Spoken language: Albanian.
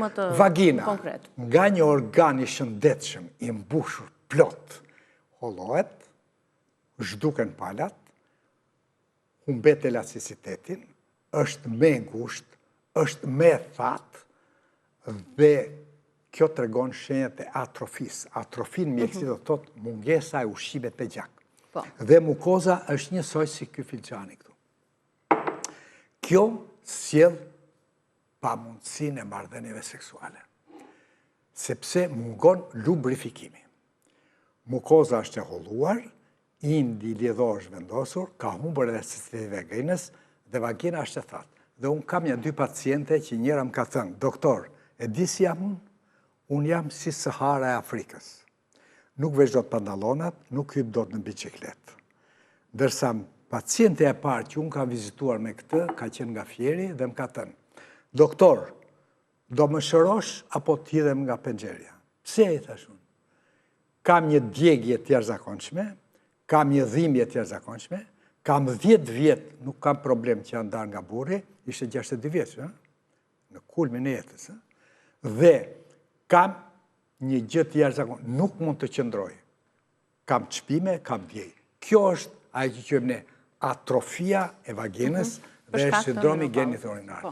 më të Vagina, konkret. nga një organ i shëndetshëm, i mbushur plot, hollohet, zhduken palat, humbet elasticitetin, është me ngusht, është me thatë, dhe kjo tregon shenjat e atrofisë. Atrofin mjekësi do të thotë mungesa e ushqimit me gjak. Dhe mukoza është njësoj si ky filxhani këtu. Kjo sjell pamundësinë e marrëdhënieve seksuale, sepse mungon lubrifikimi. Mukoza është e holluar, indi lidhor është vendosur, ka humbur elasticitet e vaginës dhe vagina është e thatë. Dhe unë kam dy paciente që njëra më ka thënë, doktor, e di si jam unë? Unë jam si Sahara e Afrikës. Nuk vesh do të pantallonat, nuk hyp do të në bicikletë. Dërsa paciente e parë që unë ka vizituar me këtë, ka qenë nga Fieri dhe më ka thënë, doktor, do më shërosh apo t'hidhem nga penxeria? Pse i thash unë? Kam një djegje të jashtëzakonshme, kam një dhimbje të jashtëzakonshme, kam 10 vjet, nuk kam problem që janë ndarë nga burri, ishte 62 vjeç, në kulmin e jetës. Dhe kam një gjë të jashtëzakonshme, nuk mund të qëndroj. Kam çpime, kam djegje. Kjo është ajo që quajmë ne atrofia e vaginës dhe sindromi genitourinari.